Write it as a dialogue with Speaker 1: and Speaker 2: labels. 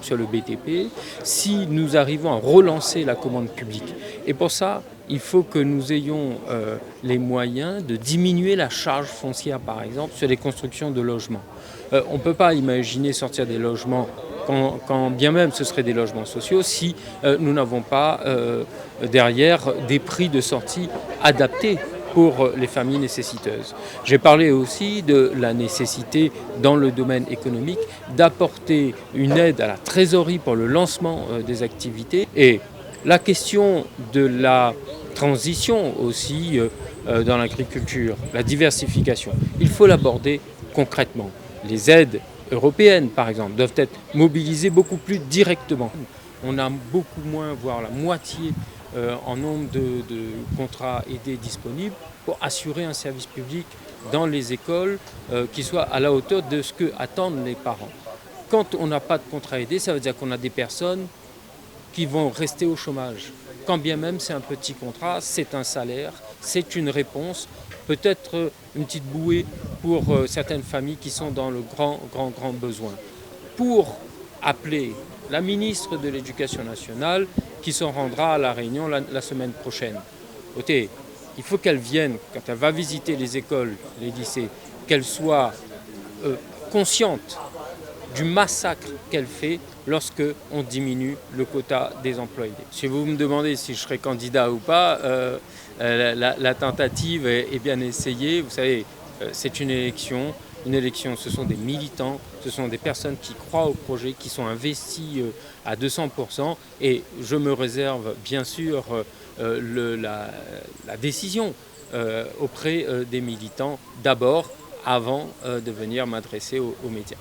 Speaker 1: sur le BTP, si nous arrivons à relancer la commande publique. Et pour ça, il faut que nous ayons les moyens de diminuer la charge foncière, par exemple, sur les constructions de logements. On ne peut pas imaginer sortir des logements quand bien même ce seraient des logements sociaux, si nous n'avons pas derrière des prix de sortie adaptés pour les familles nécessiteuses. J'ai parlé aussi de la nécessité dans le domaine économique d'apporter une aide à la trésorerie pour le lancement des activités. Et la question de la transition aussi dans l'agriculture, la diversification, il faut l'aborder concrètement. Les aides européennes, par exemple, doivent être mobilisées beaucoup plus directement. On a beaucoup moins, voire la moitié en nombre de contrats aidés disponibles pour assurer un service public dans les écoles qui soit à la hauteur de ce que attendent les parents. Quand on n'a pas de contrat aidé, ça veut dire qu'on a des personnes qui vont rester au chômage. Quand bien même c'est un petit contrat, c'est un salaire, c'est une réponse, peut-être une petite bouée pour certaines familles qui sont dans le grand besoin. Pour appeler la ministre de l'Éducation nationale qui se rendra à La Réunion la semaine prochaine. Écoutez, il faut qu'elle vienne, quand elle va visiter les écoles, les lycées, qu'elle soit consciente du massacre qu'elle fait lorsque on diminue le quota des emplois aidés. Si vous me demandez si je serai candidat ou pas, la tentative est bien essayée. Vous savez, c'est une élection. Une élection, ce sont des militants, ce sont des personnes qui croient au projet, qui sont investis à 200%. Et je me réserve bien sûr la décision auprès des militants d'abord, avant de venir m'adresser aux médias.